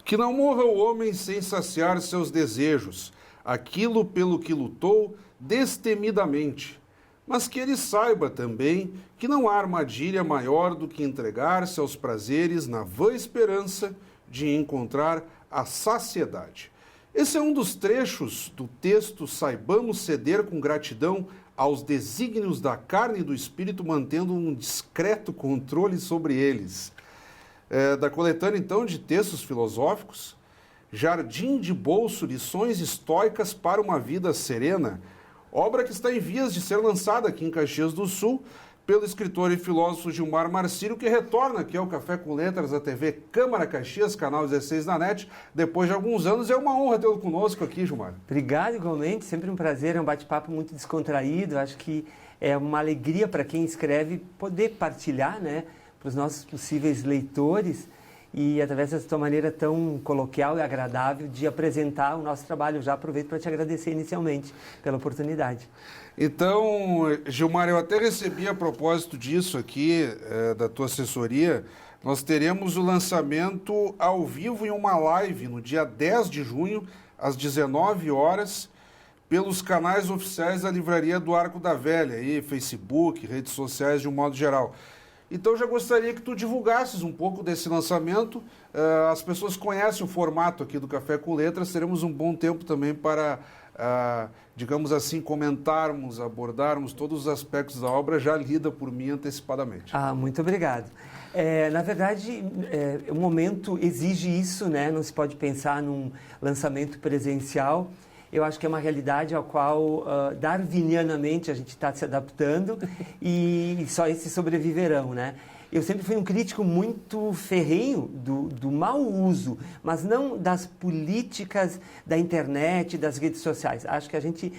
Que não morra o homem sem saciar seus desejos, aquilo pelo que lutou destemidamente, mas que ele saiba também que não há armadilha maior do que entregar-se aos prazeres na vã esperança de encontrar a saciedade. Esse é um dos trechos do texto Saibamos ceder com gratidão aos desígnios da carne e do espírito, mantendo um discreto controle sobre eles. Da coletânea, então, de textos filosóficos, Jardim de Bolso, Lições Estoicas para uma Vida Serena, obra que está em vias de ser lançada aqui em Caxias do Sul, pelo escritor e filósofo Gilmar Marcílio, que retorna aqui ao Café com Letras da TV Câmara Caxias, canal 16 da NET, depois de alguns anos. É uma honra tê-lo conosco aqui, Gilmar. Obrigado, igualmente. Sempre um prazer, é um bate-papo muito descontraído. Acho que é uma alegria para quem escreve poder partilhar, né, para os nossos possíveis leitores e através dessa tua maneira tão coloquial e agradável de apresentar o nosso trabalho. Eu já aproveito para te agradecer inicialmente pela oportunidade. Então, Gilmar, eu até recebi a propósito disso aqui, da tua assessoria. Nós teremos o lançamento ao vivo em uma live no dia 10 de junho, às 19 horas, pelos canais oficiais da Livraria do Arco da Velha, aí, Facebook, redes sociais de um modo geral. Então, já gostaria que tu divulgasses um pouco desse lançamento. As pessoas conhecem o formato aqui do Café com Letras, teremos um bom tempo também para, digamos assim, comentarmos, abordarmos todos os aspectos da obra já lida por mim antecipadamente. Muito obrigado. Na verdade, o momento exige isso, né? Não se pode pensar num lançamento presencial. Eu acho que é uma realidade ao qual, darwinianamente, a gente está se adaptando e só esses sobreviverão, né? Eu sempre fui um crítico muito ferrenho do mau uso, mas não das políticas da internet, das redes sociais. Acho que a gente,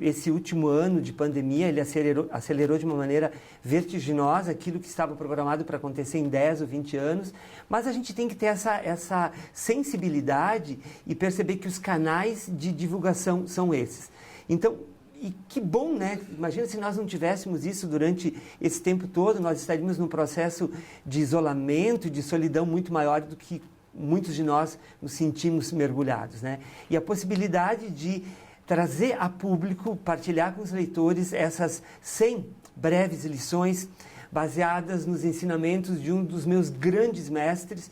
esse último ano de pandemia, ele acelerou de uma maneira vertiginosa aquilo que estava programado para acontecer em 10 ou 20 anos, mas a gente tem que ter essa sensibilidade e perceber que os canais de divulgação são esses. Então, e que bom, né? Imagina se nós não tivéssemos isso durante esse tempo todo, nós estaríamos num processo de isolamento, de solidão muito maior do que muitos de nós nos sentimos mergulhados, né? E a possibilidade de trazer a público, partilhar com os leitores essas 100 breves lições baseadas nos ensinamentos de um dos meus grandes mestres,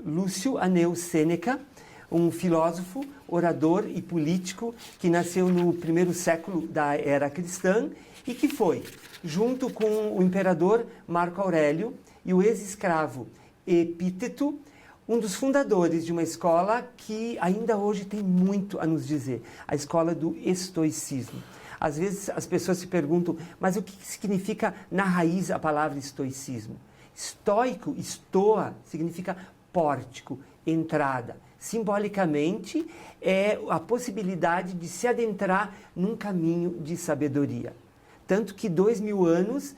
Lúcio Aneu Sêneca, um filósofo, orador e político que nasceu no primeiro século da era cristã e que foi, junto com o imperador Marco Aurélio e o ex-escravo Epíteto, um dos fundadores de uma escola que ainda hoje tem muito a nos dizer, a escola do estoicismo. Às vezes as pessoas se perguntam, mas o que significa na raiz a palavra estoicismo? Estoico, estoa, significa pórtico, entrada. Simbolicamente, é a possibilidade de se adentrar num caminho de sabedoria. Tanto que 2000 anos,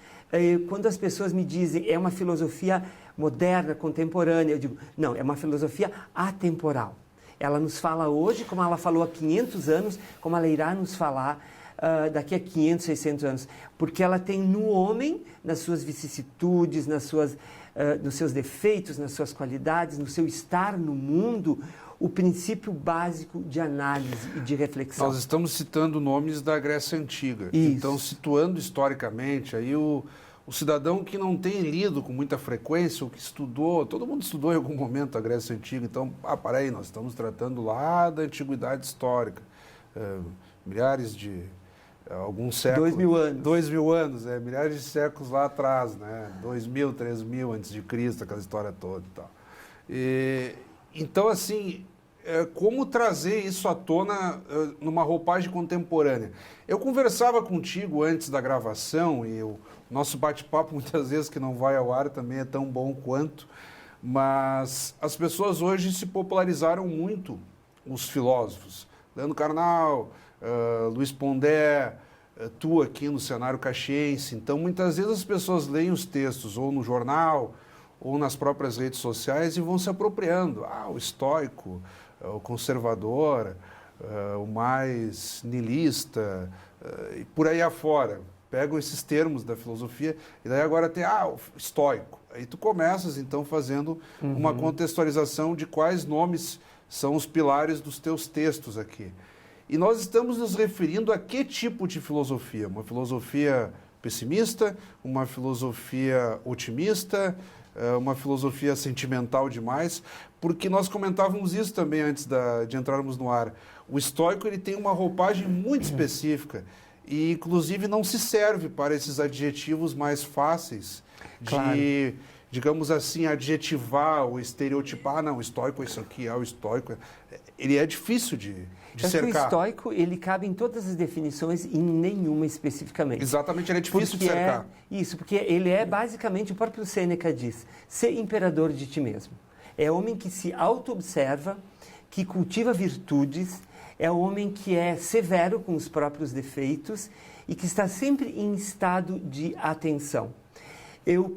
quando as pessoas me dizem é uma filosofia moderna, contemporânea, eu digo, não, é uma filosofia atemporal. Ela nos fala hoje, como ela falou há 500 anos, como ela irá nos falar daqui a 500, 600 anos. Porque ela tem no homem, nas suas vicissitudes, nos seus defeitos, nas suas qualidades, no seu estar no mundo, o princípio básico de análise e de reflexão. Nós estamos citando nomes da Grécia Antiga. Isso. Então, situando historicamente, aí o cidadão que não tem lido com muita frequência, ou que estudou, todo mundo estudou em algum momento a Grécia Antiga, então, para aí, nós estamos tratando lá da antiguidade histórica, milhares de... alguns séculos... 2000 anos. 2000 anos, milhares de séculos lá atrás, né? 2000, 3000 antes de Cristo, aquela história toda e tal. Então, assim, como trazer isso à tona numa roupagem contemporânea? Eu conversava contigo antes da gravação e o nosso bate-papo, muitas vezes, que não vai ao ar, também é tão bom quanto, mas as pessoas hoje se popularizaram muito, os filósofos. Leandro Carnal, Luiz Pondé, tu aqui no cenário caxiense. Então, muitas vezes as pessoas leem os textos ou no jornal ou nas próprias redes sociais e vão se apropriando. O estoico, o conservador, o mais niilista, e por aí afora. pegam esses termos da filosofia, e daí agora tem, o estoico. Aí tu começas, então, fazendo uma contextualização de quais nomes são os pilares dos teus textos aqui. E nós estamos nos referindo a que tipo de filosofia? Uma filosofia pessimista, uma filosofia otimista, uma filosofia sentimental demais? Porque nós comentávamos isso também antes de entrarmos no ar. O estoico ele tem uma roupagem muito específica e, inclusive, não se serve para esses adjetivos mais fáceis de, digamos assim, adjetivar ou estereotipar. Não, o estoico é isso aqui, o estoico. Ele é difícil de cercar. O estoico, ele cabe em todas as definições e em nenhuma especificamente. Exatamente, ele é difícil de cercar. Isso, porque ele é basicamente, o próprio Sêneca diz, ser imperador de ti mesmo. É homem que se auto-observa, que cultiva virtudes, é o homem que é severo com os próprios defeitos e que está sempre em estado de atenção.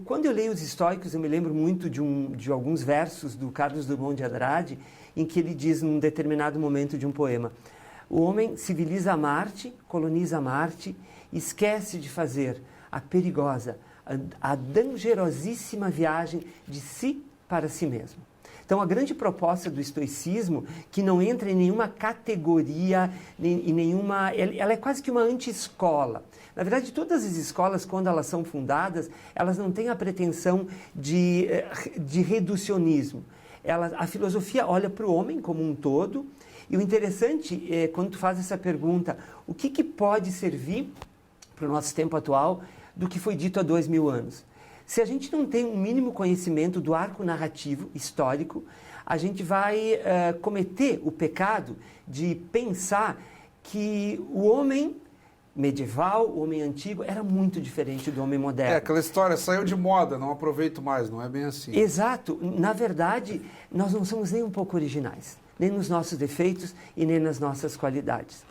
Quando eu leio os estoicos, eu me lembro muito de alguns versos do Carlos Drummond de Andrade, em que ele diz, num determinado momento de um poema, o homem civiliza Marte, coloniza Marte, esquece de fazer a perigosa, a dangerosíssima viagem de si para si mesmo. Então, a grande proposta do estoicismo, que não entra em nenhuma categoria, em nenhuma... Ela é quase que uma anti-escola. Na verdade, todas as escolas, quando elas são fundadas, elas não têm a pretensão de reducionismo. A filosofia olha para o homem como um todo, e o interessante é, quando tu faz essa pergunta, o que pode servir para o nosso tempo atual do que foi dito há 2000 anos? Se a gente não tem um mínimo conhecimento do arco narrativo histórico, a gente vai cometer o pecado de pensar que o homem medieval, o homem antigo, era muito diferente do homem moderno. Aquela história, saiu de moda, não aproveito mais, não é bem assim. Exato. Na verdade, nós não somos nem um pouco originais, nem nos nossos defeitos e nem nas nossas qualidades.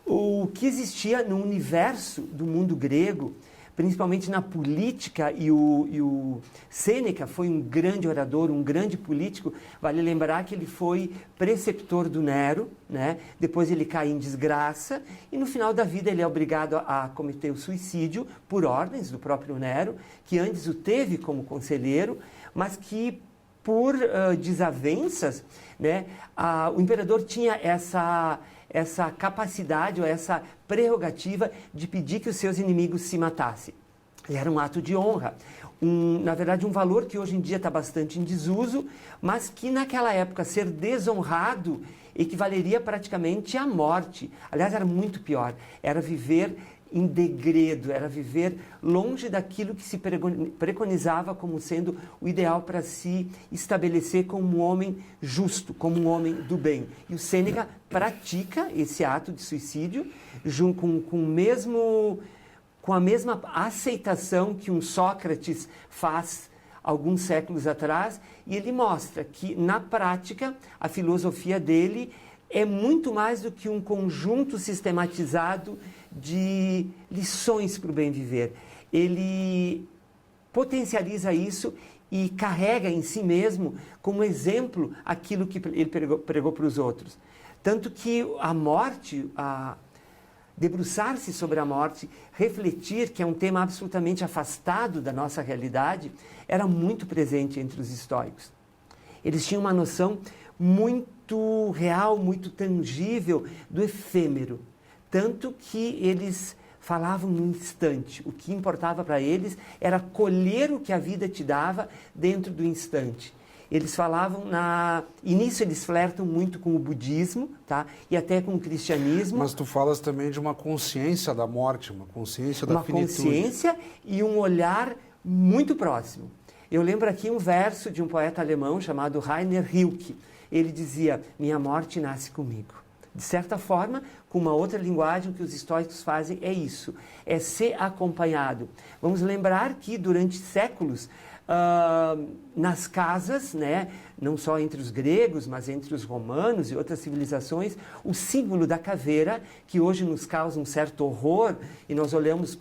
O que existia no universo do mundo grego, principalmente na política, e o Sêneca foi um grande orador, um grande político. Vale lembrar que ele foi preceptor do Nero, né? Depois ele cai em desgraça e no final da vida ele é obrigado a cometer o suicídio por ordens do próprio Nero, que antes o teve como conselheiro, mas que por desavenças, né, o imperador tinha essa capacidade ou essa prerrogativa de pedir que os seus inimigos se matassem. E era um ato de honra. Na verdade, um valor que hoje em dia está bastante em desuso, mas que naquela época ser desonrado equivaleria praticamente à morte. Aliás, era muito pior. Era viver em degredo, era viver longe daquilo que se preconizava como sendo o ideal para se estabelecer como um homem justo, como um homem do bem. E o Sêneca pratica esse ato de suicídio com a mesma aceitação que um Sócrates faz alguns séculos atrás, e ele mostra que, na prática, a filosofia dele é muito mais do que um conjunto sistematizado de lições para o bem viver. Ele potencializa isso e carrega em si mesmo como exemplo aquilo que ele pregou para os outros. Tanto que a morte, debruçar-se sobre a morte, refletir, que é um tema absolutamente afastado da nossa realidade, era muito presente entre os estoicos. Eles tinham uma noção muito real, muito tangível do efêmero. Tanto que eles falavam no instante. O que importava para eles era colher o que a vida te dava dentro do instante. Eles falavam e nisso eles flertam muito com o budismo, tá? E até com o cristianismo. Mas tu falas também de uma consciência da morte, uma consciência da finitude. Uma consciência e um olhar muito próximo. Eu lembro aqui um verso de um poeta alemão chamado Rainer Rilke. Ele dizia, minha morte nasce comigo. De certa forma, com uma outra linguagem, o que os estoicos fazem é isso, é ser acompanhado. Vamos lembrar que durante séculos, nas casas, né, não só entre os gregos, mas entre os romanos e outras civilizações, o símbolo da caveira, que hoje nos causa um certo horror, e nós olhamos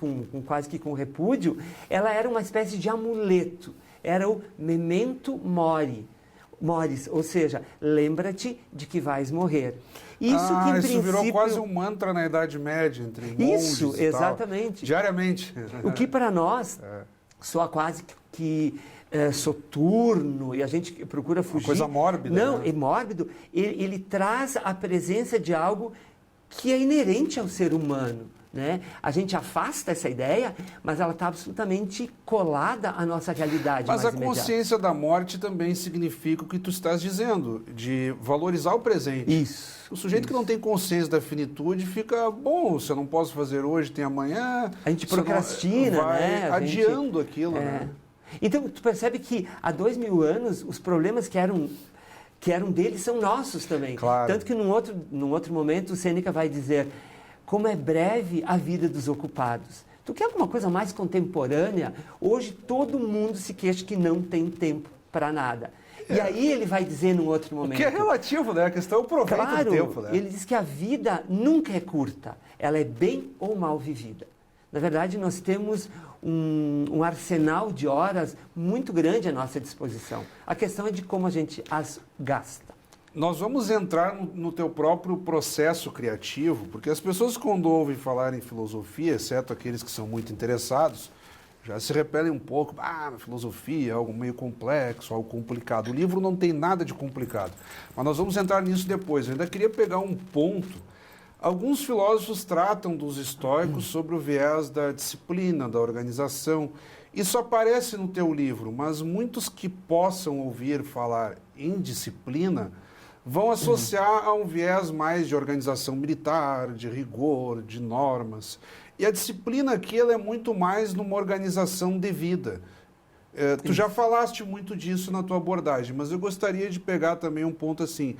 quase que com repúdio, ela era uma espécie de amuleto, era o memento mori. mores, ou seja, lembra-te de que vais morrer. Isso que em isso princípio... virou quase um mantra na Idade Média, entre monges Isso, e tal. exatamente. Diariamente. O que para nós soa quase que soturno e a gente procura fugir. Uma coisa mórbida. Não, né? é mórbido. Ele traz a presença de algo que é inerente ao ser humano. Né? A gente afasta essa ideia, mas ela está absolutamente colada à nossa realidade. Mas mais a imediata. consciência da morte também significa o que tu estás dizendo, de valorizar o presente. Isso. O sujeito que não tem consciência da finitude fica, bom, se eu não posso fazer hoje, tem amanhã. A gente procrastina, vai né? adiando aquilo, né? Então, tu percebe que há 2000 anos, os problemas que eram deles são nossos também. Claro. Tanto que num outro momento, o Sêneca vai dizer, como é breve a vida dos ocupados. Tu quer alguma coisa mais contemporânea? Hoje todo mundo se queixa que não tem tempo para nada. E aí ele vai dizer num outro momento... Que é relativo, né? A questão é o proveito Claro, do tempo, né? ele diz que a vida nunca é curta. Ela é bem ou mal vivida. Na verdade, nós temos um arsenal de horas muito grande à nossa disposição. A questão é de como a gente as gasta. Nós vamos entrar no teu próprio processo criativo, porque as pessoas quando ouvem falar em filosofia, exceto aqueles que são muito interessados, já se repelem um pouco. Filosofia é algo meio complexo, algo complicado. O livro não tem nada de complicado, mas nós vamos entrar nisso depois. Eu ainda queria pegar um ponto. Alguns filósofos tratam dos estoicos sobre o viés da disciplina, da organização. Isso aparece no teu livro, mas muitos que possam ouvir falar em disciplina vão associar a um viés mais de organização militar, de rigor, de normas. E a disciplina aqui ela é muito mais numa organização devida. Tu já falaste muito disso na tua abordagem, mas eu gostaria de pegar também um ponto assim.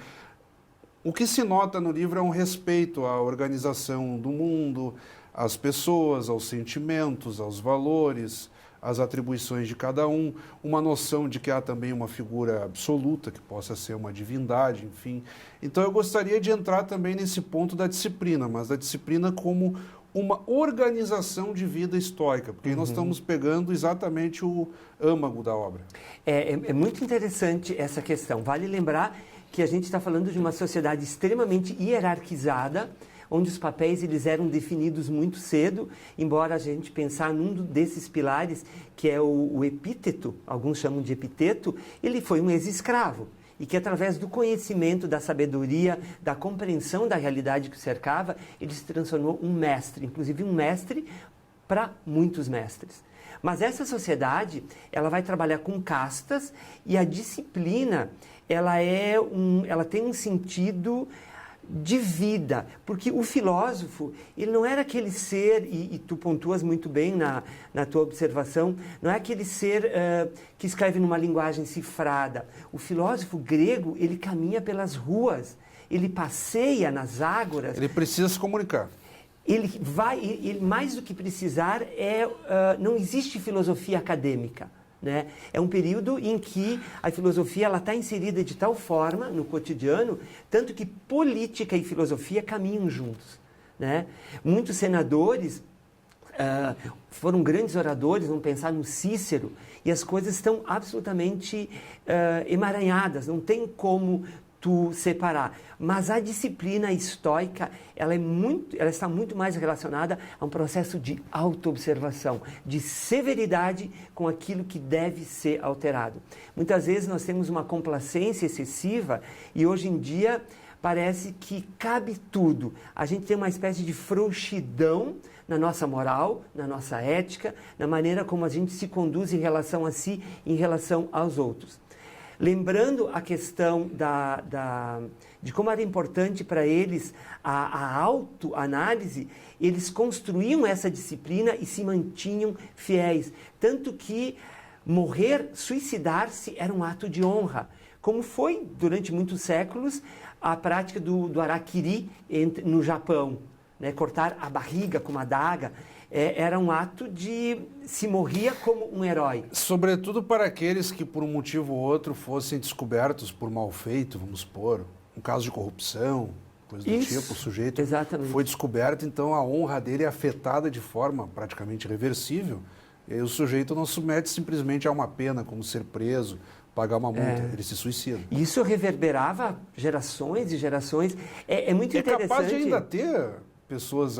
O que se nota no livro é um respeito à organização do mundo, às pessoas, aos sentimentos, aos valores, às atribuições de cada um, uma noção de que há também uma figura absoluta, que possa ser uma divindade, enfim. Então eu gostaria de entrar também nesse ponto da disciplina, mas da disciplina como uma organização de vida estoica, porque aí nós estamos pegando exatamente o âmago da obra. É muito interessante essa questão. Vale lembrar que a gente está falando de uma sociedade extremamente hierarquizada, onde os papéis eles eram definidos muito cedo, embora a gente pensar num desses pilares, que é o epíteto, alguns chamam de epiteto, ele foi um ex-escravo. E que através do conhecimento, da sabedoria, da compreensão da realidade que o cercava, ele se transformou um mestre, inclusive um mestre para muitos mestres. Mas essa sociedade, ela vai trabalhar com castas e a disciplina, ela tem um sentido de vida, porque o filósofo, ele não era aquele ser, e tu pontuas muito bem na tua observação, não é aquele ser que escreve numa linguagem cifrada. O filósofo grego, ele caminha pelas ruas, ele passeia nas ágoras. Ele precisa se comunicar. Ele mais do que precisar, não existe filosofia acadêmica. Né? É um período em que a filosofia está inserida de tal forma no cotidiano, tanto que política e filosofia caminham juntos. Né? Muitos senadores foram grandes oradores, vamos pensar no Cícero, e as coisas estão absolutamente emaranhadas, não tem como tu separar. Mas a disciplina estoica, ela está muito mais relacionada a um processo de autoobservação, de severidade com aquilo que deve ser alterado. Muitas vezes nós temos uma complacência excessiva e hoje em dia parece que cabe tudo. A gente tem uma espécie de frouxidão na nossa moral, na nossa ética, na maneira como a gente se conduz em relação a si, em relação aos outros. Lembrando a questão de como era importante para eles a autoanálise, eles construíam essa disciplina e se mantinham fiéis. Tanto que morrer, suicidar-se, era um ato de honra, como foi, durante muitos séculos, a prática do harakiri no Japão. Né? Cortar a barriga com uma adaga. Era um ato de se morria como um herói. Sobretudo para aqueles que, por um motivo ou outro, fossem descobertos por mal feito, vamos supor, um caso de corrupção, coisa do tipo, o sujeito foi descoberto, então a honra dele é afetada de forma praticamente irreversível, e aí o sujeito não submete simplesmente a uma pena, como ser preso, pagar uma multa, ele se suicida. Isso reverberava gerações e gerações. É muito interessante. É capaz de ainda ter pessoas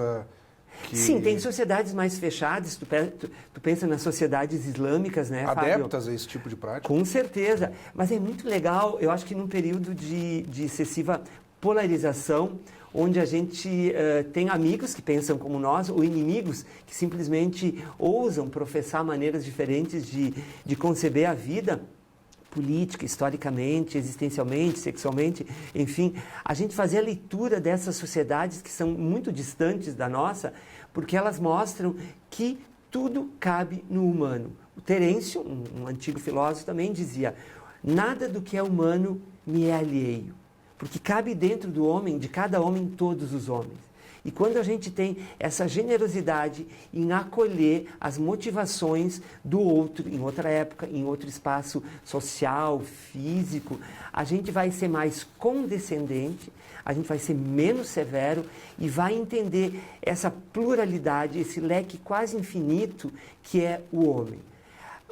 que... Sim, tem sociedades mais fechadas, tu pensa nas sociedades islâmicas, né, adeptas Fábio? a esse tipo de prática. Com certeza, mas é muito legal, eu acho que num período de excessiva polarização, onde a gente tem amigos que pensam como nós, ou inimigos que simplesmente ousam professar maneiras diferentes de conceber a vida, política, historicamente, existencialmente, sexualmente, enfim, a gente fazer a leitura dessas sociedades que são muito distantes da nossa, porque elas mostram que tudo cabe no humano. O Terêncio, um antigo filósofo, também dizia: nada do que é humano me é alheio, porque cabe dentro do homem, de cada homem, todos os homens. E quando a gente tem essa generosidade em acolher as motivações do outro, em outra época, em outro espaço social, físico, a gente vai ser mais condescendente, a gente vai ser menos severo e vai entender essa pluralidade, esse leque quase infinito que é o homem.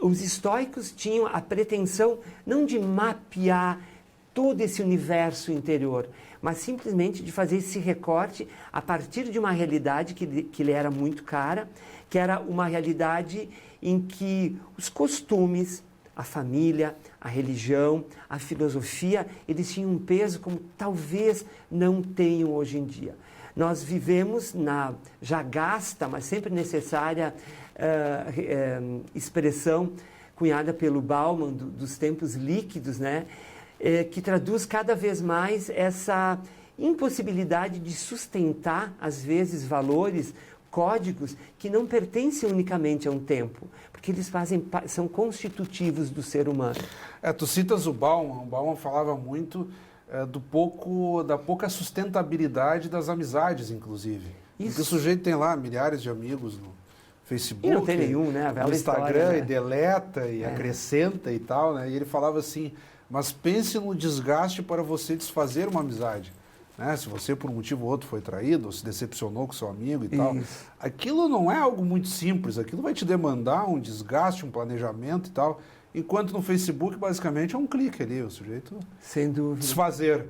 Os estoicos tinham a pretensão não de mapear todo esse universo interior, mas simplesmente de fazer esse recorte a partir de uma realidade que lhe era muito cara, que era uma realidade em que os costumes, a família, a religião, a filosofia, eles tinham um peso como talvez não tenham hoje em dia. Nós vivemos na já gasta, mas sempre necessária expressão cunhada pelo Bauman dos tempos líquidos, né? Que traduz cada vez mais essa impossibilidade de sustentar, às vezes, valores, códigos que não pertencem unicamente a um tempo, porque eles são constitutivos do ser humano. Tu citas o Bauman falava muito da pouca sustentabilidade das amizades, inclusive. Isso. Porque o sujeito tem lá milhares de amigos no Facebook, e não tem nenhum, né? No Instagram, história, né? E deleta, e acrescenta e tal, né? E ele falava assim: mas pense no desgaste para você desfazer uma amizade. Né? Se você, por um motivo ou outro, foi traído, ou se decepcionou com seu amigo e tal, aquilo não é algo muito simples, aquilo vai te demandar um desgaste, um planejamento e tal, enquanto no Facebook, basicamente, é um clique ali, o sujeito... Sem dúvida. Desfazer.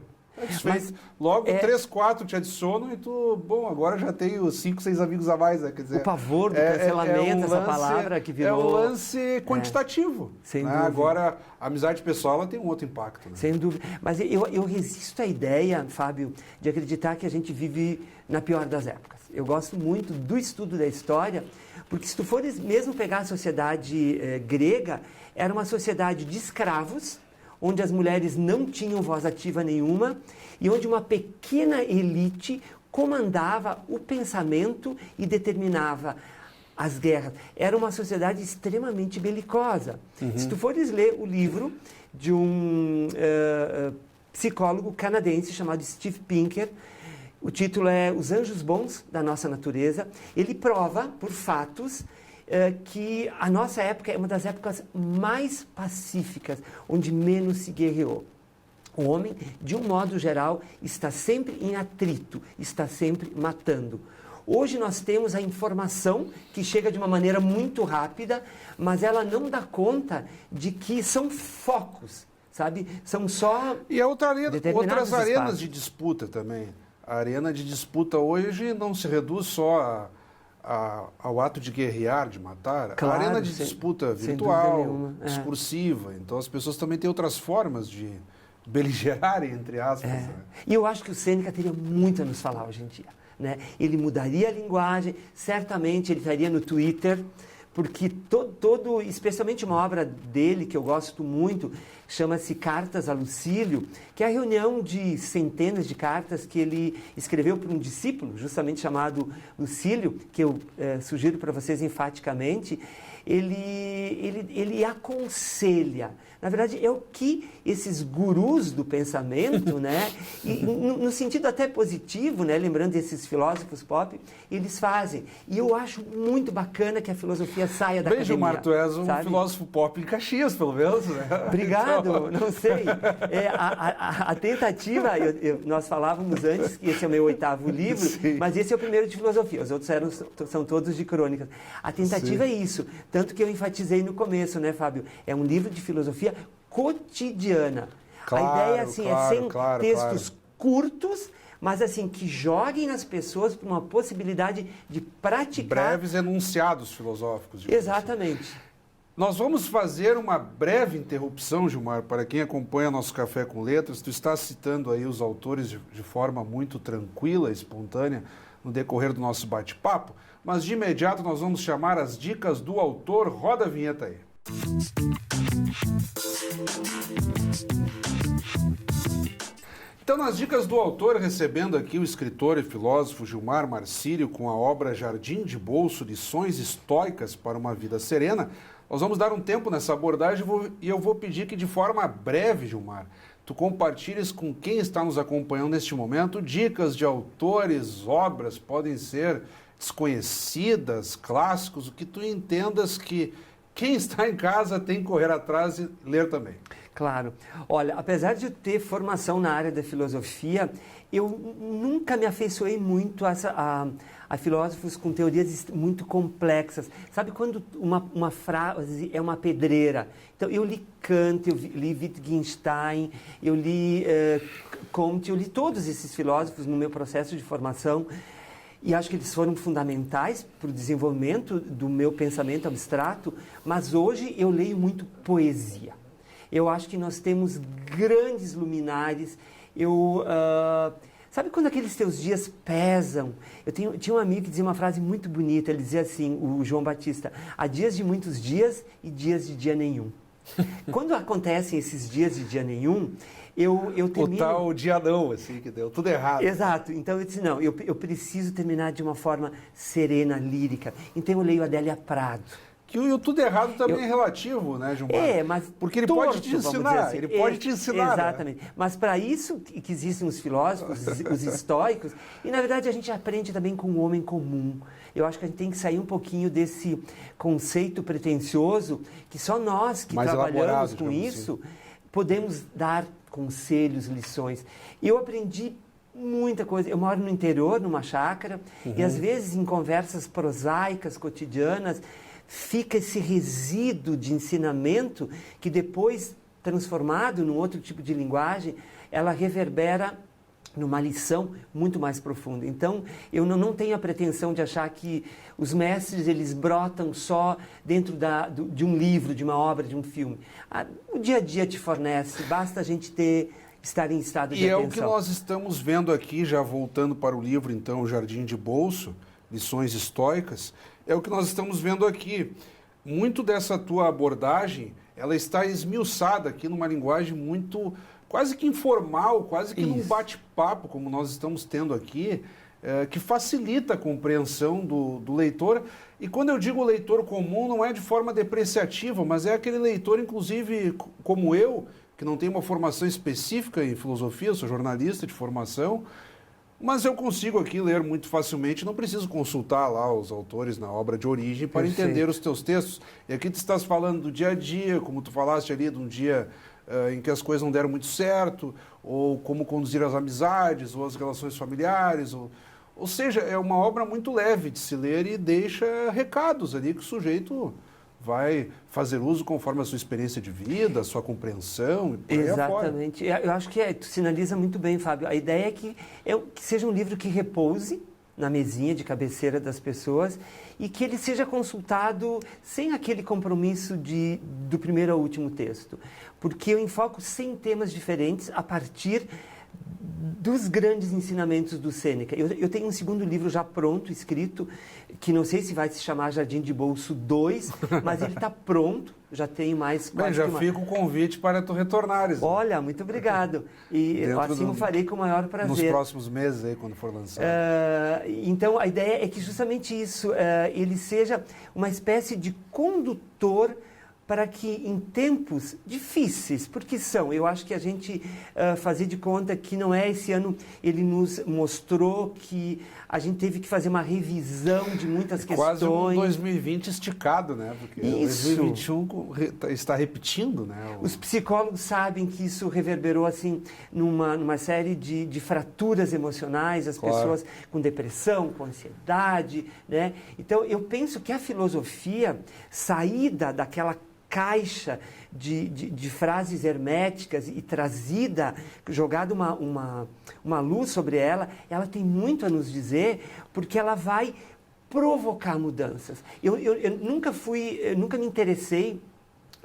Mas logo 3, 4 te adicionam e tu, bom, agora já tenho 5, 6 amigos a mais, né? Quer dizer, o pavor do cancelamento, essa lance, palavra que virou... É um lance quantitativo. Sem né? dúvida. Agora, a amizade pessoal ela tem um outro impacto. Né? Sem dúvida. Mas eu resisto à ideia, Fábio, de acreditar que a gente vive na pior das épocas. Eu gosto muito do estudo da história, porque se tu fores mesmo pegar a sociedade grega, era uma sociedade de escravos, onde as mulheres não tinham voz ativa nenhuma e onde uma pequena elite comandava o pensamento e determinava as guerras. Era uma sociedade extremamente belicosa. Se tu fores ler o livro de um psicólogo canadense chamado Steve Pinker, o título é Os Anjos Bons da Nossa Natureza, ele prova, por fatos, que a nossa época é uma das épocas mais pacíficas, onde menos se guerreou. O homem, de um modo geral, está sempre em atrito, está sempre matando. Hoje nós temos a informação que chega de uma maneira muito rápida, mas ela não dá conta de que são focos, sabe? São só e outras arenas espaços. De disputa também. A arena de disputa hoje não se reduz só ao ato de guerrear, de matar. Claro, a arena de disputa virtual, discursiva. Então as pessoas também têm outras formas de beligerarem, entre aspas. Né? E eu acho que o Sêneca teria muito a nos falar hoje em dia. Né? Ele mudaria a linguagem, certamente ele estaria no Twitter, porque especialmente uma obra dele que eu gosto muito, chama-se Cartas a Lucílio, que é a reunião de centenas de cartas que ele escreveu para um discípulo, justamente chamado Lucílio, que eu sugiro para vocês enfaticamente. Ele aconselha. Na verdade, é o que esses gurus do pensamento, né, e, no sentido até positivo, né, lembrando desses filósofos pop, eles fazem. E eu acho muito bacana que a filosofia saia da academia. Gilmar, tu és um filósofo pop em Caxias, pelo menos. Né? Obrigado. Obrigado, não sei. A tentativa, nós falávamos antes que esse é o meu 8º livro, Sim. mas esse é o primeiro de filosofia, os outros são todos de crônicas. A tentativa é isso, tanto que eu enfatizei no começo, né, Fábio? É um livro de filosofia cotidiana. Claro, a ideia assim, é sem textos claro. curtos, mas assim, que joguem nas pessoas para uma possibilidade de praticar. Breves enunciados filosóficos. Exatamente. Assim. Nós vamos fazer uma breve interrupção, Gilmar, para quem acompanha nosso Café com Letras. Tu estás citando aí os autores de forma muito tranquila, espontânea, no decorrer do nosso bate-papo, mas de imediato nós vamos chamar as dicas do autor. Roda a vinheta aí. Então, nas dicas do autor, recebendo aqui o escritor e filósofo Gilmar Marcílio com a obra Jardim de Bolso, Lições Estoicas para uma Vida Serena, nós vamos dar um tempo nessa abordagem e eu vou pedir que de forma breve, Gilmar, tu compartilhes com quem está nos acompanhando neste momento dicas de autores, obras, podem ser desconhecidas, clássicos, o que tu entendas que quem está em casa tem que correr atrás e ler também. Claro. Olha, apesar de eu ter formação na área da filosofia, eu nunca me afeiçoei muito a filósofos com teorias muito complexas. Sabe quando uma frase é uma pedreira? Então, eu li Kant, eu li Wittgenstein, eu li Comte, eu li todos esses filósofos no meu processo de formação. E acho que eles foram fundamentais para o desenvolvimento do meu pensamento abstrato, mas hoje eu leio muito poesia. Eu acho que nós temos grandes luminares. Sabe quando aqueles teus dias pesam? Tinha um amigo que dizia uma frase muito bonita, ele dizia assim, o João Batista: há dias de muitos dias e dias de dia nenhum. Quando acontecem esses dias de dia nenhum, eu termino... O tal dia não, assim, que deu tudo errado. Exato. Então eu disse, não, eu preciso terminar de uma forma serena, lírica. Então eu leio Adélia Prado. Que o tudo errado também é relativo, né, Gilmar? Mas porque ele torto, pode te ensinar, assim. ele pode te ensinar. Exatamente. Né? Mas para isso que existem os filósofos, os estoicos, e na verdade a gente aprende também com o homem comum. Eu acho que a gente tem que sair um pouquinho desse conceito pretensioso que só nós que mais trabalhamos com isso assim, podemos dar conselhos, lições. Eu aprendi muita coisa. Eu moro no interior, numa chácara, e às vezes em conversas prosaicas, cotidianas, fica esse resíduo de ensinamento que depois, transformado num outro tipo de linguagem, ela reverbera numa lição muito mais profunda. Então, eu não tenho a pretensão de achar que os mestres eles brotam só dentro de um livro, de uma obra, de um filme. O dia a dia te fornece, basta a gente estar em estado de atenção. E é o que nós estamos vendo aqui, já voltando para o livro, então, o Jardim de Bolso, Lições Estoicas, é o que nós estamos vendo aqui. Muito dessa tua abordagem, ela está esmiuçada aqui numa linguagem muito, quase que informal, quase que num bate-papo, como nós estamos tendo aqui, que facilita a compreensão do leitor. E quando eu digo leitor comum, não é de forma depreciativa, mas é aquele leitor, inclusive, como eu, que não tem uma formação específica em filosofia, sou jornalista de formação, mas eu consigo aqui ler muito facilmente, não preciso consultar lá os autores na obra de origem para entender os teus textos. E aqui tu estás falando do dia a dia, como tu falaste ali, de um dia em que as coisas não deram muito certo, ou como conduzir as amizades, ou as relações familiares, ou seja, é uma obra muito leve de se ler e deixa recados ali que o sujeito vai fazer uso conforme a sua experiência de vida, a sua compreensão. E exatamente. Eu acho que tu sinaliza muito bem, Fábio. A ideia é que seja um livro que repouse na mesinha de cabeceira das pessoas e que ele seja consultado sem aquele compromisso do primeiro ao último texto. Porque eu enfoco 100 temas diferentes a partir dos grandes ensinamentos do Sêneca. Eu tenho um segundo livro já pronto, escrito, que não sei se vai se chamar Jardim de Bolso 2, mas ele está pronto, já tenho mais... Bem, já fica o convite para tu retornares. Né? Olha, muito obrigado. E assim o farei com o maior prazer. Nos próximos meses, aí, quando for lançado. Então, a ideia é que justamente isso, ele seja uma espécie de condutor para que em tempos difíceis, porque eu acho que a gente fazer de conta que não é esse ano, ele nos mostrou que a gente teve que fazer uma revisão de muitas questões. Quase um 2020 esticado, né? Porque isso. 2021 está repetindo, né? Os psicólogos sabem que isso reverberou assim numa série de fraturas emocionais, as pessoas com depressão, com ansiedade, né? Então, eu penso que a filosofia, saída daquela caixa de frases herméticas e jogada uma luz sobre ela, ela tem muito a nos dizer, porque ela vai provocar mudanças. Eu nunca me interessei,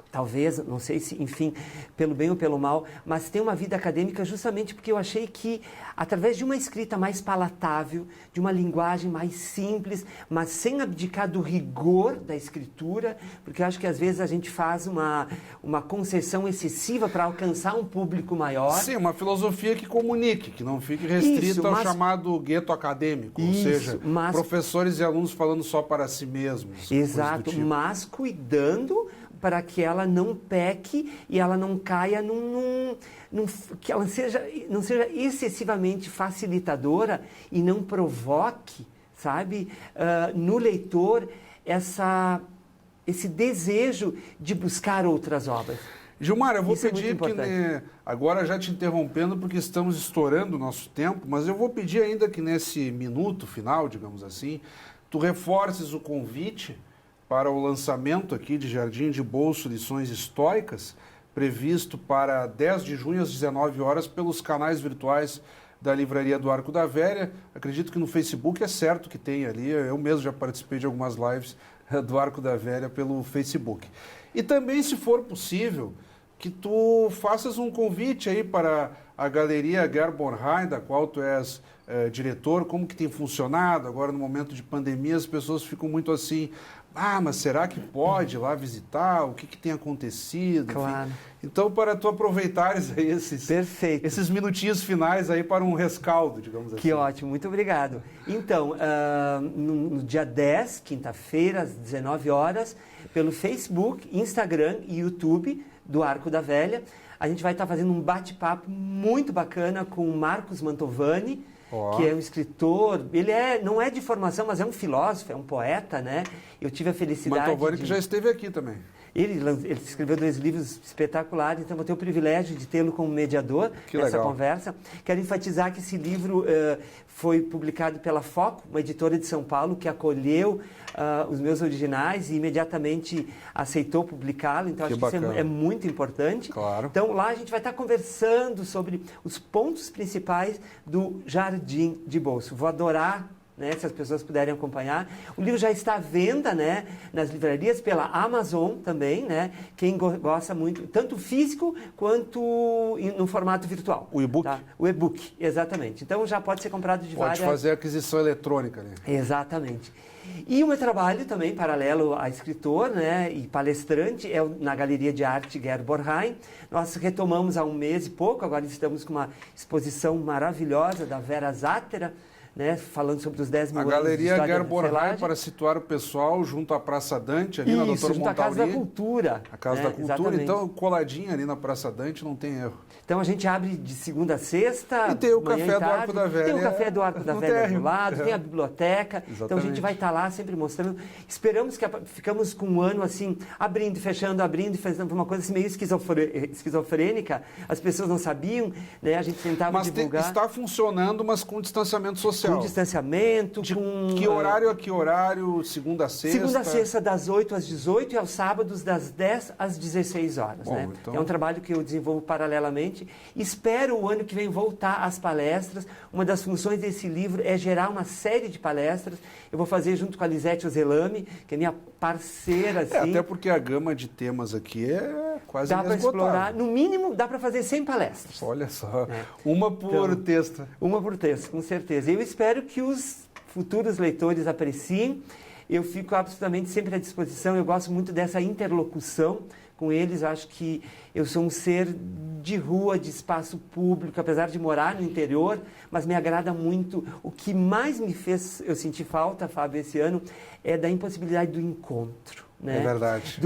talvez, não sei se, enfim, pelo bem ou pelo mal, mas tenho uma vida acadêmica justamente porque eu achei que, através de uma escrita mais palatável, de uma linguagem mais simples, mas sem abdicar do rigor da escritura, porque eu acho que às vezes a gente faz uma concessão excessiva para alcançar um público maior. Sim, uma filosofia que comunique, que não fique restrita ao chamado gueto acadêmico, ou seja, professores e alunos falando só para si mesmos. Exato, tipo. Mas cuidando para que ela não peque e ela não caia que ela não seja excessivamente facilitadora e não provoque, sabe, no leitor esse desejo de buscar outras obras. Gilmar, eu vou pedir que, agora já te interrompendo porque estamos estourando o nosso tempo, mas eu vou pedir ainda que nesse minuto final, digamos assim, tu reforces o convite para o lançamento aqui de Jardim de Bolso Lições Estoicas, previsto para 10 de junho às 19 horas pelos canais virtuais da Livraria do Arco da Velha. Acredito que no Facebook é certo que tem ali, eu mesmo já participei de algumas lives do Arco da Velha pelo Facebook. E também, se for possível, que tu faças um convite aí para a Galeria Gerborheim, da qual tu és diretor, como que tem funcionado agora no momento de pandemia, as pessoas ficam muito assim, mas será que pode ir lá visitar? O que tem acontecido? Claro. Enfim. Então, para tu aproveitares aí esses minutinhos finais aí para um rescaldo, digamos assim. Que ótimo, muito obrigado. Então, no dia 10, quinta-feira, às 19 horas, pelo Facebook, Instagram e YouTube do Arco da Velha, a gente vai estar fazendo um bate-papo muito bacana com o Marcos Mantovani, que é um escritor, ele não é de formação, mas é um filósofo, é um poeta, né? Eu tive a felicidade Mantovani que já esteve aqui também. Ele escreveu 2 livros espetaculares, então vou ter o privilégio de tê-lo como mediador nessa conversa. Quero enfatizar que esse livro foi publicado pela Foco, uma editora de São Paulo, que acolheu os meus originais e imediatamente aceitou publicá-lo, então acho que isso é muito importante. Claro. Então lá a gente vai estar conversando sobre os pontos principais do Jardim de Bolso. Vou adorar, né, se as pessoas puderem acompanhar. O livro já está à venda, né, nas livrarias, pela Amazon também, né? Quem gosta muito, tanto físico quanto no formato virtual. O e-book? Tá? O e-book, exatamente. Então já pode ser comprado de várias... Pode fazer a aquisição eletrônica, né? Exatamente. E o meu trabalho também, paralelo a escritor, né, e palestrante, é na Galeria de Arte Gerborheim. Nós retomamos há um mês e pouco, agora estamos com uma exposição maravilhosa da Vera Zátera, né, falando sobre os 10 mil anos de história da Galeria Gerborheim, para situar o pessoal, junto à Praça Dante, ali na Doutor Montauri. Junto à Casa da Cultura. A Casa da Cultura, exatamente. Então, coladinha ali na Praça Dante, não tem erro. Então, a gente abre de segunda a sexta, e tem o Café do Arco da Velha. Tem o Café do Arco da Velha do lado, tem a biblioteca. Exatamente. Então, a gente vai estar lá sempre mostrando. Esperamos que ficamos com um ano assim, abrindo e fechando, uma coisa assim meio esquizofrênica. As pessoas não sabiam, né? A gente tentava divulgar. Mas está funcionando, mas com distanciamento social. Com distanciamento, Que horário a que horário? Segunda a sexta? Segunda a sexta, das 8 às 18 e aos sábados, das 10 às 16 horas. Bom, né? então... É um trabalho que eu desenvolvo paralelamente. Espero o ano que vem voltar às palestras. Uma das funções desse livro é gerar uma série de palestras. Eu vou fazer junto com a Lisete Ozelami, que é minha parceira. Assim. Até porque a gama de temas aqui é quase dá para explorar. No mínimo, dá para fazer 100 palestras. Olha só, uma por texto. Uma por texto, com certeza. Eu espero que os futuros leitores apreciem. Eu fico absolutamente sempre à disposição. Eu gosto muito dessa interlocução com eles. Acho que eu sou um ser de rua, de espaço público, apesar de morar no interior, mas me agrada muito. O que mais me fez eu sentir falta, Fábio, esse ano, é da impossibilidade do encontro. né? É verdade.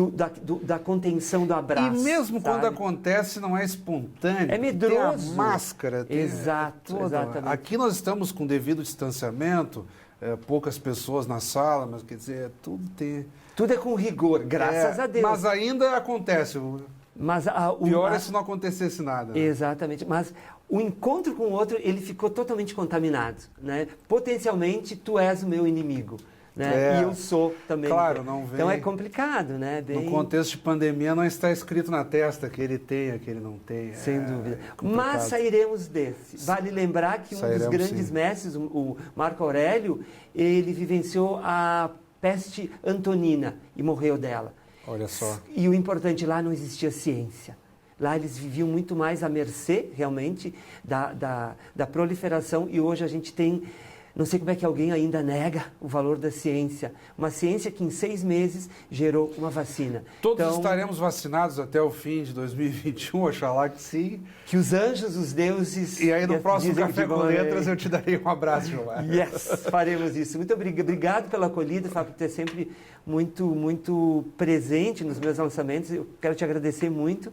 Da contenção do abraço. E mesmo sabe? quando acontece, não é espontâneo. É medroso. Tem a máscara. Exato, exatamente. Aqui nós estamos com devido distanciamento, poucas pessoas na sala, mas quer dizer, Tudo é com rigor, graças a Deus. Mas ainda acontece. Mas Pior é se não acontecesse nada. Né? Exatamente. Mas o encontro com o outro, ele ficou totalmente contaminado, né? Potencialmente, tu és o meu inimigo, né? E eu sou também. Claro, não vem. Então é complicado, né? No contexto de pandemia, não está escrito na testa que ele tenha, que ele não tenha. Sem dúvida. Complicado. Mas sairemos desse. Vale lembrar que um dos grandes mestres, o Marco Aurélio, ele vivenciou a peste antonina e morreu dela. Olha só. E o importante, lá não existia ciência. Lá eles viviam muito mais à mercê, realmente, da proliferação. E hoje a gente tem, não sei como é que alguém ainda nega o valor da ciência. Uma ciência que em 6 meses gerou uma vacina. Todos estaremos vacinados até o fim de 2021, oxalá que sim. Que os anjos, os deuses... E aí no próximo Café com Letras eu te darei um abraço, Gilmar. Yes, faremos isso. Muito obrigado pela acolhida, Fábio, por ter sempre muito presente nos meus lançamentos. Eu quero te agradecer muito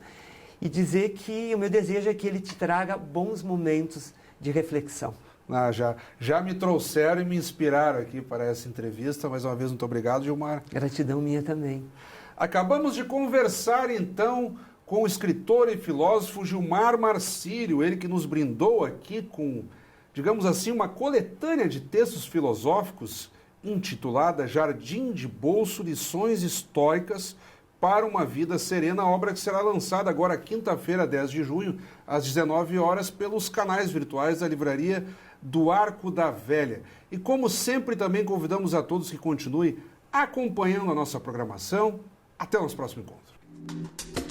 e dizer que o meu desejo é que ele te traga bons momentos de reflexão. Já me trouxeram e me inspiraram aqui para essa entrevista. Mais uma vez, muito obrigado, Gilmar. Gratidão minha também. Acabamos de conversar, então, com o escritor e filósofo Gilmar Marcílio, ele que nos brindou aqui com, digamos assim, uma coletânea de textos filosóficos intitulada Jardim de Bolso, Lições Estoicas para uma Vida Serena, obra que será lançada agora quinta-feira, 10 de junho, às 19 horas, pelos canais virtuais da livraria do Arco da Velha. E como sempre, também convidamos a todos que continuem acompanhando a nossa programação. Até o nosso próximo encontro.